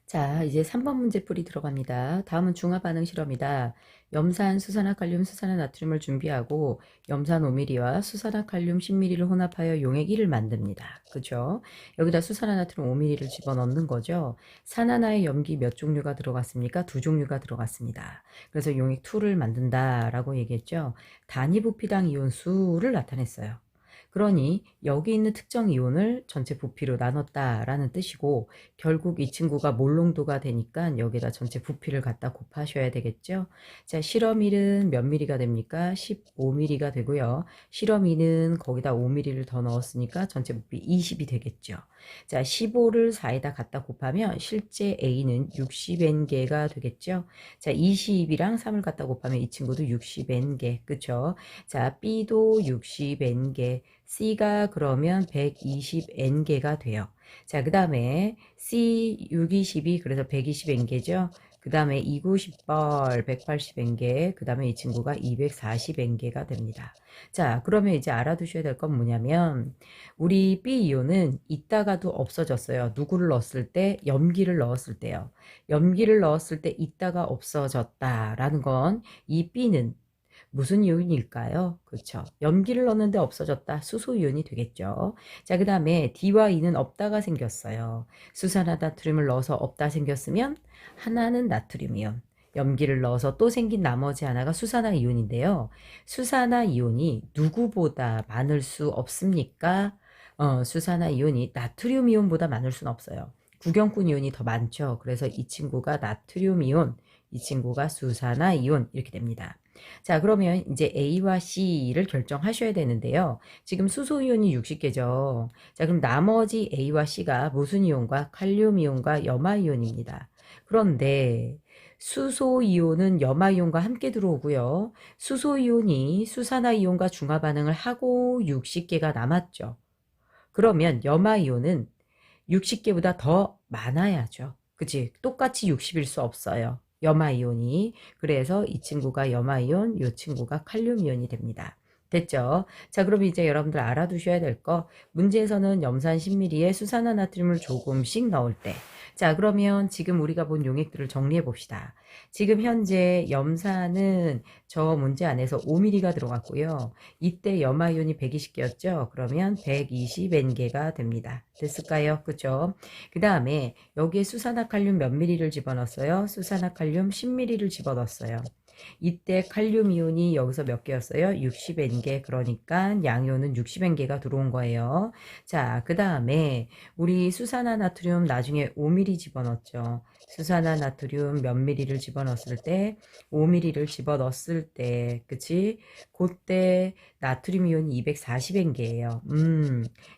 자, 이제 3번 문제풀이 들어갑니다. 다음은 중화반응 실험이다. 염산, 수산화칼륨, 수산화나트륨을 준비하고 염산 5ml와 수산화칼륨 10ml를 혼합하여 용액 1을 만듭니다. 그죠? 여기다 수산화나트륨 5ml를 집어넣는 거죠. 산 하나에 염기 몇 종류가 들어갔습니까? 2종류가 들어갔습니다. 그래서 용액 2를 만든다라고 얘기했죠. 단위 부피당 이온 수를 나타냈어요. 그러니 여기 있는 특정 이온을 전체 부피로 나눴다라는 뜻이고, 결국 이 친구가 몰농도가 되니까 여기다 전체 부피를 갖다 곱하셔야 되겠죠. 자, 실험일은 몇 미리가 됩니까? 15mm가 되고요. 실험일은 거기다 5mm를 더 넣었으니까 전체 부피 20이 되겠죠. 자, 15를 4에다 갖다 곱하면 실제 A는 60N개가 되겠죠. 자, 20이랑 3을 갖다 곱하면 이 친구도 60N개, 그쵸? 자, B도 60N개, C가 그러면 120N개가 돼요. 자, 그 다음에 C 620이 그래서 120N개죠. 그 다음에 290벌 180N개, 그 다음에 이 친구가 240N개가 됩니다. 자, 그러면 이제 알아두셔야 될 건 뭐냐면, 우리 B이온은 있다가도 없어졌어요. 누구를 넣었을 때? 염기를 넣었을 때요. 염기를 넣었을 때 있다가 없어졌다라는 건 이 B는 무슨 이온일까요? 그렇죠. 염기를 넣었는데 없어졌다. 수소이온이 되겠죠. 자, 그 다음에 D와 E는 없다가 생겼어요. 수산화나트륨을 넣어서 없다 생겼으면 하나는 나트륨이온. 염기를 넣어서 또 생긴 나머지 하나가 수산화이온인데요. 수산화이온이 누구보다 많을 수 없습니까? 수산화이온이 나트륨 이온보다 많을 수는 없어요. 구경꾼 이온이 더 많죠. 그래서 이 친구가 나트륨 이온, 이 친구가 수산화이온 이렇게 됩니다. 자, 그러면 이제 A와 C를 결정하셔야 되는데요. 지금 수소이온이 60개죠. 자, 그럼 나머지 A와 C가 무슨 이온과 칼륨이온과 염화이온입니다. 그런데 수소이온은 염화이온과 함께 들어오고요. 수소이온이 수산화이온과 중화반응을 하고 60개가 남았죠. 그러면 염화이온은 60개보다 더 많아야죠. 그치? 똑같이 60일 수 없어요. 염화이온이. 그래서 이 친구가 염화이온, 이 친구가 칼륨이온이 됩니다. 됐죠? 자, 그럼 이제 여러분들 알아두셔야 될 거, 문제에서는 염산 10ml에 수산화나트륨을 조금씩 넣을 때, 자, 그러면 지금 우리가 본 용액들을 정리해 봅시다. 지금 현재 염산은 저 문제 안에서 5ml가 들어갔고요. 이때 염화이온이 120개였죠? 그러면 120N개가 됩니다. 됐을까요? 그죠? 그 다음에 여기에 수산화칼륨 몇 ml를 집어넣었어요? 수산화칼륨 10ml를 집어넣었어요. 이때 칼륨 이온이 여기서 몇 개였어요? 60N개. 그러니까 양이온은 60N개가 들어온 거예요. 자, 그 다음에 우리 수산화나트륨 나중에 5ml 집어넣었죠. 수산화나트륨 몇 ml를 집어넣었을 때 5ml를 집어넣었을 때, 그치? 그때 나트륨 이온이 240N개예요.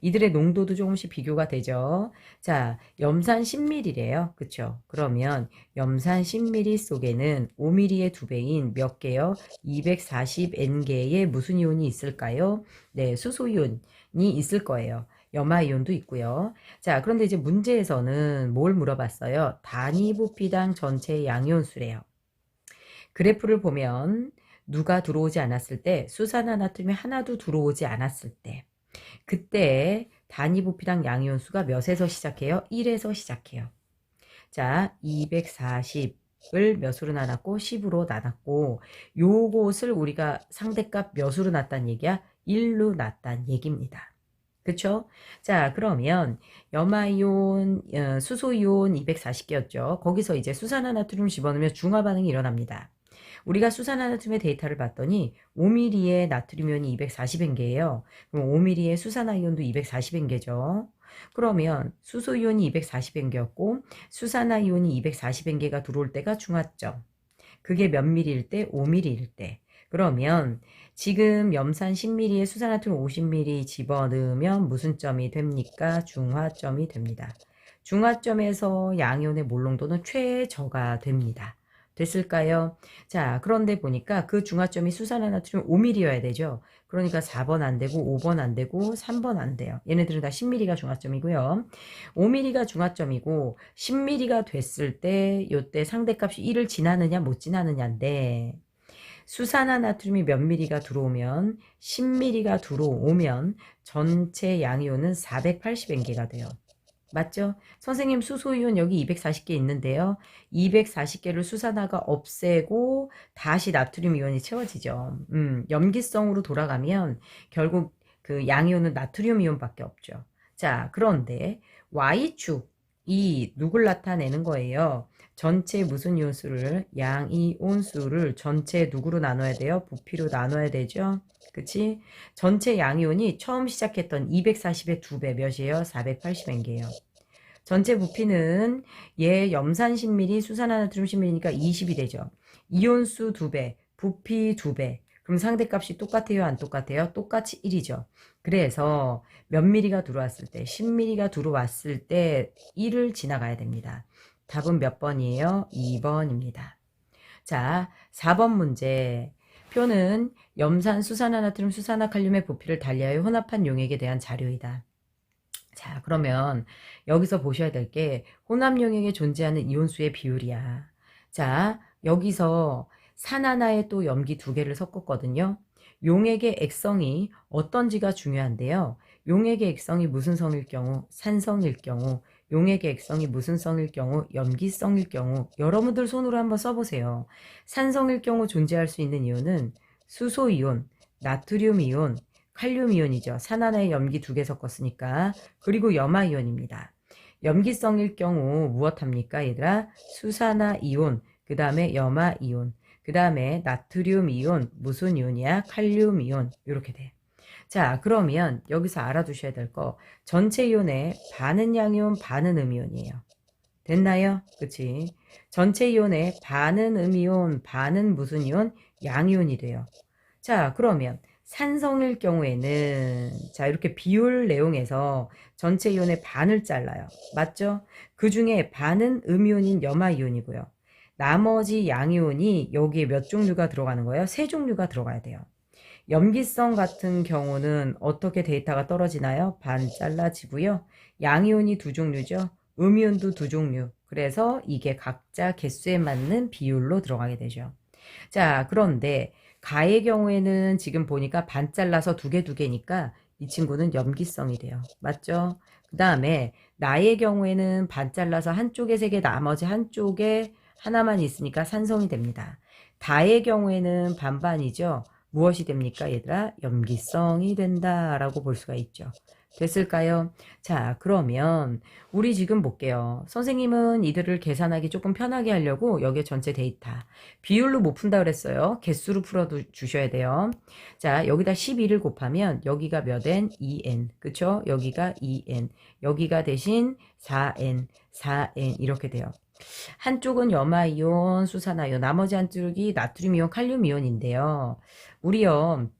이들의 농도도 조금씩 비교가 되죠. 자, 염산 10ml래요. 그쵸? 그러면 염산 10ml 속에는 5ml의 2배인 몇 개요? 240N개의 무슨 이온이 있을까요? 네, 수소이온이 있을 거예요. 염화이온도 있고요. 자, 그런데 이제 문제에서는 뭘 물어봤어요? 단위 부피당 전체 양이온수래요. 그래프를 보면 누가 들어오지 않았을 때, 수산화나트륨이 하나도 들어오지 않았을 때, 그때 단위 부피당 양이온수가 몇에서 시작해요? 1에서 시작해요. 자, 240을 몇으로 나눴고 10으로 나눴고, 요것을 우리가 상대값 몇으로 놨단 얘기야? 1로 놨단 얘기입니다. 그쵸? 자, 그러면 염화이온, 수소이온 240개였죠. 거기서 이제 수산화나트륨 집어넣으면 중화반응이 일어납니다. 우리가 수산화나트륨의 데이터를 봤더니 5ml의 나트륨이온이 240N개예요. 그럼 5ml의 수산화이온도 240N개죠. 그러면 수소이온이 240N개였고 수산화이온이 240N개가 들어올 때가 중화점. 그게 몇 ml일 때? 5ml일 때. 그러면 지금 염산 10ml에 수산화퓐 50ml 집어넣으면 무슨 점이 됩니까? 중화점이 됩니다. 중화점에서 양이온의 몰농도는 최저가 됩니다. 됐을까요? 자, 그런데 보니까 그 중화점이 수산화나트륨 5ml여야 되죠. 그러니까 4번 안 되고 5번 안 되고 3번 안 돼요. 얘네들은 다 10ml가 중화점이고요. 5ml가 중화점이고 10ml가 됐을 때 요때 상대값이 1을 지나느냐 못 지나느냐인데, 수산화나트륨이 몇 ml가 들어오면 10ml가 들어오면 전체 양이온은 480N개가 돼요. 맞죠? 선생님 수소이온 여기 240개 있는데요. 240개를 수산화가 없애고 다시 나트륨 이온이 채워지죠. 염기성으로 돌아가면 결국 그 양이온은 나트륨 이온밖에 없죠. 자, 그런데 Y축 이 누굴 나타내는 거예요? 전체 무슨 이온수를 양이온수를 전체 누구로 나눠야 돼요? 부피로 나눠야 되죠. 그치? 전체 양이온이 처음 시작했던 240의 2배 몇이에요? 480N개예요. 전체 부피는 얘 염산 10ml, 수산화나트륨 10ml니까 20이 되죠. 이온수 2배, 부피 2배. 그럼 상대값이 똑같아요? 안 똑같아요? 똑같이 1이죠. 그래서 몇 미리가 들어왔을 때, 10ml가 들어왔을 때 1을 지나가야 됩니다. 답은 몇 번이에요? 2번입니다. 자, 4번 문제. 표는 염산, 수산화나트륨, 수산화칼륨의 부피를 달리하여 혼합한 용액에 대한 자료이다. 자, 그러면 여기서 보셔야 될 게 혼합용액에 존재하는 이온수의 비율이야. 자, 여기서 산 하나에 또 염기 2개를 섞었거든요. 용액의 액성이 어떤지가 중요한데요. 용액의 액성이 무슨 성일 경우, 산성일 경우, 용액의 액성이 무슨 성일 경우, 염기성일 경우, 여러분들 손으로 한번 써보세요. 산성일 경우 존재할 수 있는 이온은 수소이온, 나트륨이온, 칼륨이온이죠. 산 하나에 염기 2개 섞었으니까. 그리고 염화이온입니다. 염기성일 경우 무엇합니까 얘들아? 수산화이온, 그 다음에 염화이온, 그 다음에 나트륨이온, 무슨 이온이야? 칼륨이온. 이렇게 돼. 자, 그러면 여기서 알아두셔야 될 거, 전체 이온의 반은 양이온, 반은 음이온이에요. 됐나요? 그치? 전체 이온의 반은 음이온, 반은 무슨 이온? 양이온이 돼요. 자, 그러면 산성일 경우에는 자, 이렇게 비율 내용에서 전체 이온의 반을 잘라요. 맞죠? 그 중에 반은 음이온인 염화이온이고요. 나머지 양이온이 여기에 몇 종류가 들어가는 거예요? 3종류가 들어가야 돼요. 염기성 같은 경우는 어떻게 데이터가 떨어지나요? 반 잘라지고요. 양이온이 2종류죠. 음이온도 2종류. 그래서 이게 각자 개수에 맞는 비율로 들어가게 되죠. 자, 그런데 가의 경우에는 지금 보니까 반 잘라서 2개 이 친구는 염기성이 돼요. 맞죠? 그 다음에 나의 경우에는 반 잘라서 한쪽에 3개, 나머지 한쪽에 하나만 있으니까 산성이 됩니다. 다의 경우에는 반반이죠. 무엇이 됩니까 얘들아? 염기성이 된다라고 볼 수가 있죠. 됐을까요? 자, 그러면 우리 지금 볼게요. 선생님은 이들을 계산하기 조금 편하게 하려고 여기에 전체 데이터 비율로 못 푼다 그랬어요. 개수로 풀어 주셔야 돼요. 자, 여기다 12를 곱하면 여기가 몇 n? 2n. 그쵸? 여기가 2n. 여기가 대신 4n, 4n 이렇게 돼요. 한쪽은 염화이온, 수산화이온, 나머지 한쪽이 나트륨이온, 칼륨이온인데요. 우리요,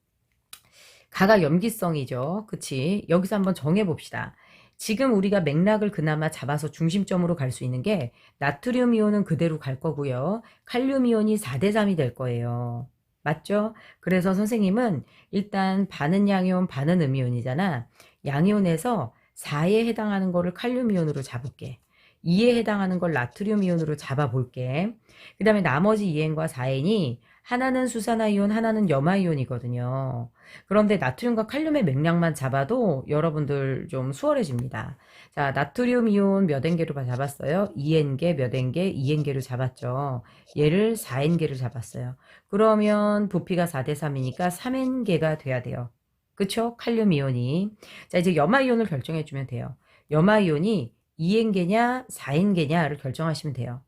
가가 염기성이죠. 그치? 여기서 한번 정해봅시다. 지금 우리가 맥락을 그나마 잡아서 중심점으로 갈 수 있는 게 나트륨 이온은 그대로 갈 거고요. 칼륨 이온이 4대3이 될 거예요. 맞죠? 그래서 선생님은 일단 반은 양이온, 반은 음이온이잖아. 양이온에서 4에 해당하는 거를 칼륨 이온으로 잡을게. 2에 해당하는 걸 나트륨 이온으로 잡아볼게. 그 다음에 나머지 2N과 4N이 하나는 수산화이온, 하나는 염화이온이거든요. 그런데 나트륨과 칼륨의 맥락만 잡아도 여러분들 좀 수월해집니다. 자, 나트륨 이온 몇 N개로 잡았어요? 2N개, 몇 N개? 2N개로 잡았죠. 얘를 4N개로 잡았어요. 그러면 부피가 4대3이니까 3N개가 돼야 돼요. 그쵸? 칼륨 이온이. 자, 이제 염화이온을 결정해주면 돼요. 염화이온이 2N개냐, 4N개냐를 결정하시면 돼요.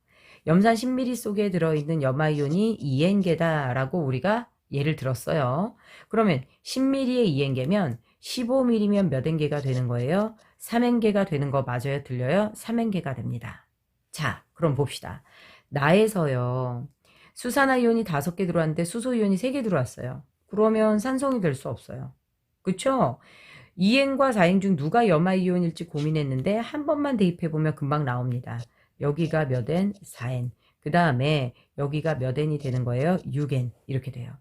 염산 10ml 속에 들어있는 염화이온이 2N개다라고 우리가 예를 들었어요. 그러면 10ml에 2N개면 15ml면 몇 N개가 되는 거예요? 3N개가 되는 거 맞아요? 들려요? 3N개가 됩니다. 자, 그럼 봅시다. 나에서요. 수산화이온이 5개 들어왔는데 수소이온이 3개 들어왔어요. 그러면 산성이 될 수 없어요. 그쵸? 2N과 4N 중 누가 염화이온일지 고민했는데 한 번만 대입해보면 금방 나옵니다. 여기가 몇 N? 4N. 그 다음에 여기가 몇 N이 되는 거예요? 6N. 이렇게 돼요.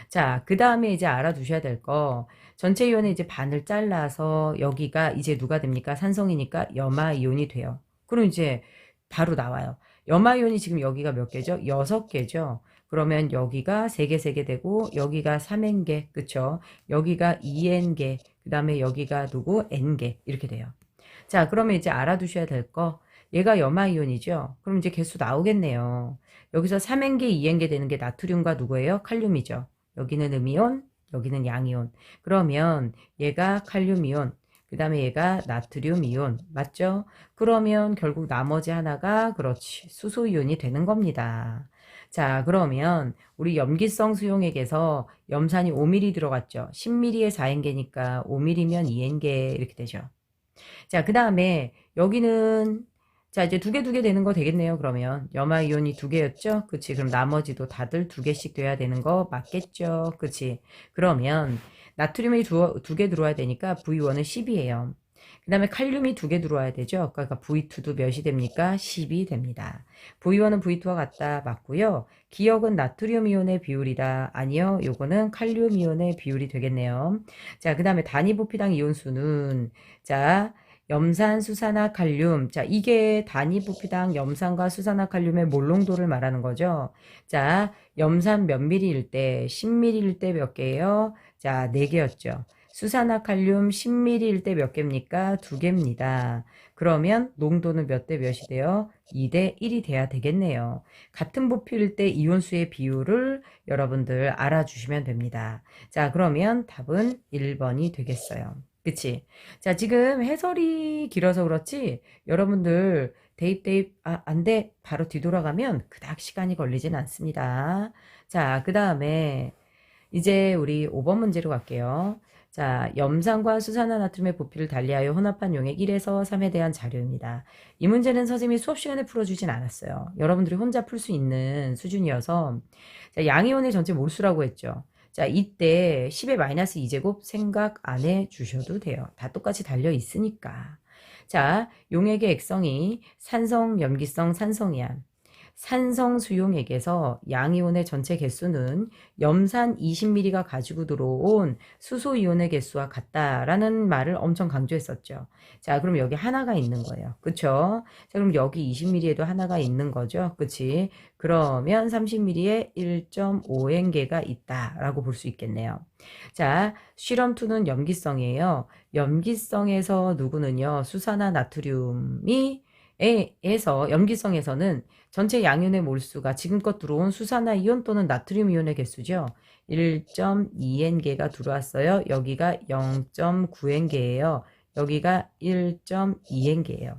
자, 그 다음에 이제 알아두셔야 될 거. 전체 이온의 이제 반을 잘라서 여기가 이제 누가 됩니까? 산성이니까 염화이온이 돼요. 그럼 이제 바로 나와요. 염화이온이 지금 여기가 몇 개죠? 6개죠. 그러면 여기가 3개, 3개 되고 여기가 3N개, 그쵸? 여기가 2N개, 그 다음에 여기가 누구? N개 이렇게 돼요. 자, 그러면 이제 알아두셔야 될 거. 얘가 염화이온이죠. 그럼 이제 개수 나오겠네요. 여기서 3N개, 2N개 되는 게 나트륨과 누구예요? 칼륨이죠. 여기는 음이온, 여기는 양이온. 그러면 얘가 칼륨이온, 그 다음에 얘가 나트륨이온. 맞죠? 그러면 결국 나머지 하나가 그렇지. 수소이온이 되는 겁니다. 자, 그러면 우리 염기성 수용액에서 염산이 5ml 들어갔죠. 10ml에 4N개니까 5ml면 2N개 이렇게 되죠. 자, 그 다음에 여기는 자, 이제 두 개 되는 거 되겠네요. 그러면 염화이온이 2개였죠? 그치? 그럼 나머지도 다들 2개씩 돼야 되는 거 맞겠죠? 그치? 그러면 나트륨이 2개 들어와야 되니까 V1은 10이에요. 그 다음에 칼륨이 2개 들어와야 되죠? 그러니까 V2도 몇이 됩니까? 10이 됩니다. V1은 V2와 같다. 맞고요. 기억은 나트륨 이온의 비율이다. 아니요. 요거는 칼륨 이온의 비율이 되겠네요. 자, 그 다음에 단위부피당 이온수는 자, 염산, 수산화, 칼륨. 자, 이게 단위 부피당 염산과 수산화칼륨의 몰농도를 말하는 거죠. 자, 염산 몇 미리일 때, 10ml일 때 몇 개예요? 자, 4개였죠. 수산화칼륨 10ml일 때 몇 개입니까? 2개입니다. 그러면 농도는 몇 대 몇이 돼요? 2대 1이 돼야 되겠네요. 같은 부피일 때 이온수의 비율을 여러분들 알아주시면 됩니다. 자, 그러면 답은 1번이 되겠어요. 그치? 자, 지금 해설이 길어서 그렇지 여러분들 대입 안 돼. 바로 뒤돌아가면 그닥 시간이 걸리진 않습니다. 자, 그 다음에 이제 우리 5번 문제로 갈게요. 자, 염산과 수산화나트륨의 부피를 달리하여 혼합한 용액 1에서 3에 대한 자료입니다. 이 문제는 선생님이 수업 시간에 풀어주진 않았어요. 여러분들이 혼자 풀 수 있는 수준이어서 자, 양이온의 전체 몰수라고 했죠. 자, 이때 10의 마이너스 2제곱 생각 안 해주셔도 돼요. 다 똑같이 달려 있으니까. 자, 용액의 액성이 산성, 염기성, 산성이야. 산성 수용액에서 양이온의 전체 개수는 염산 20ml가 가지고 들어온 수소이온의 개수와 같다라는 말을 엄청 강조했었죠. 자, 그럼 여기 하나가 있는 거예요. 그쵸? 자, 그럼 여기 20ml에도 하나가 있는 거죠. 그치? 그러면 30ml에 1.5N개가 있다라고 볼 수 있겠네요. 자, 실험2는 염기성이에요. 염기성에서 누구는요, 수산화 나트륨이 에서 염기성에서는 전체 양이온의 몰수가 지금껏 들어온 수산화이온 또는 나트륨이온의 개수죠. 1.2N개가 들어왔어요. 여기가 0.9N개예요. 여기가 1.2N개예요.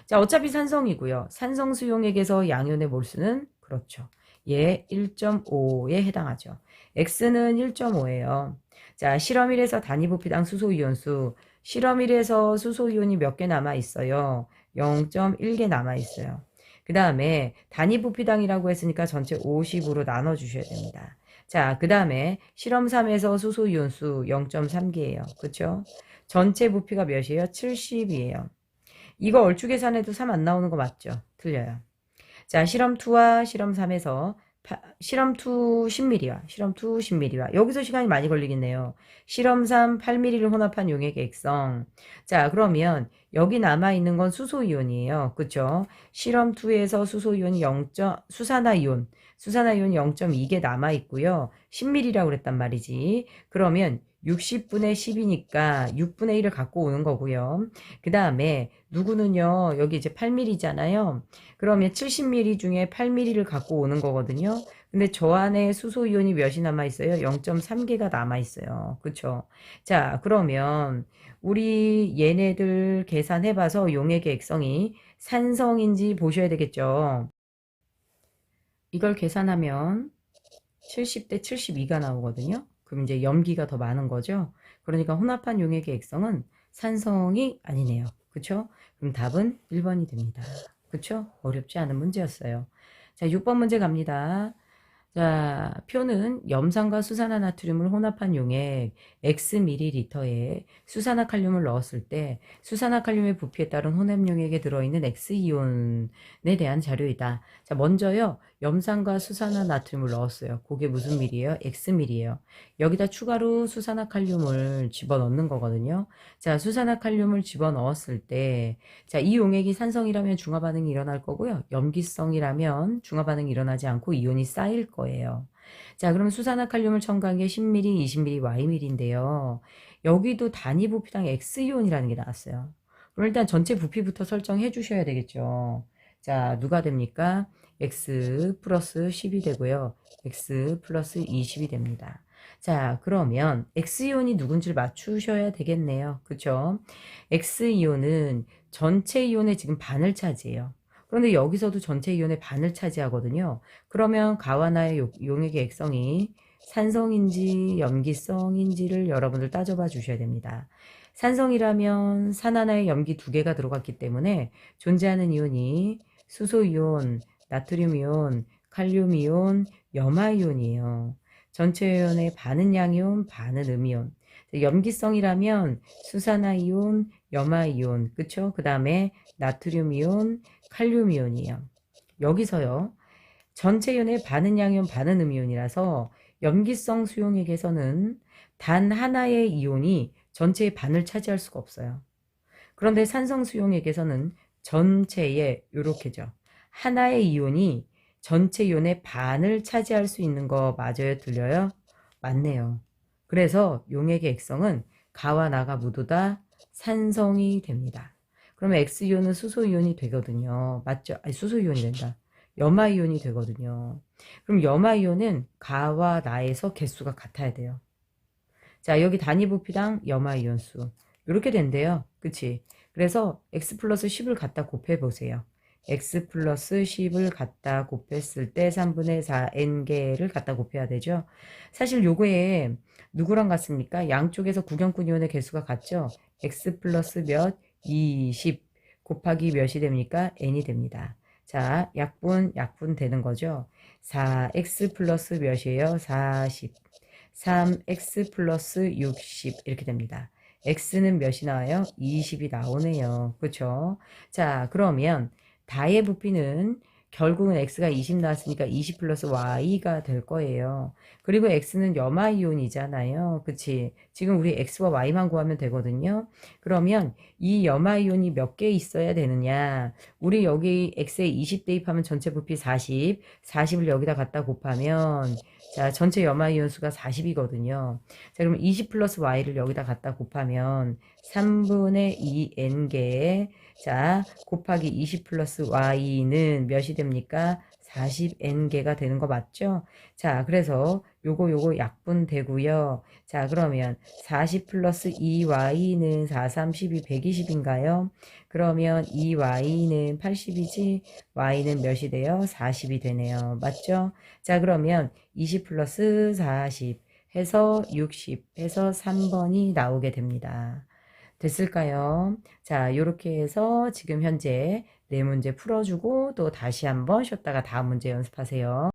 자, 어차피 산성이고요. 산성 수용액에서 양이온의 몰수는 그렇죠. 얘 1.5에 해당하죠. X는 1.5예요. 자, 실험 1에서 단위 부피당 수소이온수. 실험 1에서 수소이온이 몇 개 남아 있어요? 0.1개 남아 있어요. 그 다음에 단위 부피당이라고 했으니까 전체 50으로 나눠주셔야 됩니다. 자, 그 다음에 실험 3에서 수소이온수 0.3개예요. 그쵸? 전체 부피가 몇이에요? 70이에요. 이거 얼추 계산해도 3 안 나오는 거 맞죠? 틀려요. 자, 실험 2와 실험 3에서 실험 2 10ml와 실험 2 10ml와 여기서 시간이 많이 걸리겠네요. 실험 3 8ml를 혼합한 용액의 액성. 자, 그러면 여기 남아있는 건 수소이온이에요. 그쵸? 실험 2에서 수소이온이 수산화이온 0.2개 남아있고요. 10ml라고 그랬단 말이지. 그러면 60분의 10이니까 6분의 1을 갖고 오는 거고요. 그 다음에 누구는요, 여기 이제 8ml잖아요. 그러면 70ml 중에 8ml를 갖고 오는 거거든요. 근데 저 안에 수소이온이 몇이 남아있어요? 0.3개가 남아있어요. 그쵸? 자, 그러면 우리 얘네들 계산해봐서 용액의 액성이 산성인지 보셔야 되겠죠. 이걸 계산하면 70대 72가 나오거든요. 그럼 이제 염기가 더 많은 거죠. 그러니까 혼합한 용액의 액성은 산성이 아니네요. 그쵸? 그럼 답은 1번이 됩니다. 그쵸? 어렵지 않은 문제였어요. 자, 6번 문제 갑니다. 자, 표는 염산과 수산화나트륨을 혼합한 용액 Xml에 수산화칼륨을 넣었을 때 수산화칼륨의 부피에 따른 혼합용액에 들어있는 X이온에 대한 자료이다. 자, 먼저요. 염산과 수산화나트륨을 넣었어요. 그게 무슨 밀이에요? Xml이에요. 여기다 추가로 수산화칼륨을 집어넣는 거거든요. 자, 수산화칼륨을 집어넣었을 때 자, 이 용액이 산성이라면 중화반응이 일어날 거고요. 염기성이라면 중화반응이 일어나지 않고 이온이 쌓일 거예요. 자, 그럼 수산화칼륨을 첨가한 게 10ml, 20ml, Yml인데요. 여기도 단위 부피당 X이온이라는 게 나왔어요. 그럼 일단 전체 부피부터 설정해 주셔야 되겠죠. 자, 누가 됩니까? x 플러스 10이 되고요. x 플러스 20이 됩니다. 자, 그러면 x이온이 누군지를 맞추셔야 되겠네요. 그쵸? x이온은 전체 이온의 지금 반을 차지해요. 그런데 여기서도 전체 이온의 반을 차지하거든요. 그러면 가와나의 용액의 액성이 산성인지 염기성인지를 여러분들 따져봐 주셔야 됩니다. 산성이라면 산 하나에 염기 두 개가 들어갔기 때문에 존재하는 이온이 수소이온, 나트륨이온, 칼륨이온, 염화이온이에요. 전체 이온의 반은 양이온, 반은 음이온. 염기성이라면 수산화이온, 염화이온, 그쵸? 그 다음에 나트륨이온, 칼륨이온이에요. 여기서요. 전체 이온의 반은 양이온, 반은 음이온이라서 염기성 수용액에서는 단 하나의 이온이 전체의 반을 차지할 수가 없어요. 그런데 산성 수용액에서는 전체의 요렇게죠. 하나의 이온이 전체 이온의 반을 차지할 수 있는 거 맞아요? 들려요? 맞네요. 그래서 용액의 액성은 가와 나가 모두 다 산성이 됩니다. 그러면 X이온은 수소이온이 되거든요. 맞죠? 아니, 수소이온이 된다. 염화이온이 되거든요. 그럼 염화이온은 가와 나에서 개수가 같아야 돼요. 자, 여기 단위 부피당 염화이온 수. 이렇게 된대요. 그치? 그래서 x 플러스 10을 갖다 곱해 보세요. x 플러스 10을 갖다 곱했을 때 3분의 4 n개를 갖다 곱해야 되죠. 사실 요거에 누구랑 같습니까? 양쪽에서 구경꾼 이온의 개수가 같죠? x 플러스 몇? 20 곱하기 몇이 됩니까? n이 됩니다. 자, 약분 되는 거죠. 4x 플러스 몇이에요? 40. 3x 플러스 60 이렇게 됩니다. x는 몇이 나와요? 20이 나오네요. 그렇죠? 자, 그러면 다의 부피는 결국은 x가 20 나왔으니까 20 플러스 y가 될 거예요. 그리고 x는 염화이온이잖아요. 그치? 지금 우리 x와 y만 구하면 되거든요. 그러면 이 염화이온이 몇 개 있어야 되느냐? 우리 여기 x에 20 대입하면 전체 부피 40, 40을 여기다 갖다 곱하면 자, 전체 염화이온 수가 40이거든요. 자, 그럼 20 플러스 y를 여기다 갖다 곱하면 3분의 2n개 자, 곱하기 20 플러스 y는 몇이 됩니까? 40n개가 되는 거 맞죠? 자, 그래서 요거 약분 되고요. 자, 그러면 40 플러스 2y는 4, 30이 120인가요? 그러면 2y는 80이지, y는 몇이 돼요? 40이 되네요. 맞죠? 자, 그러면 20 플러스 40 해서 60 해서 3번이 나오게 됩니다. 됐을까요? 자, 요렇게 해서 지금 현재 네 문제 풀어주고 또 다시 한번 쉬었다가 다음 문제 연습하세요.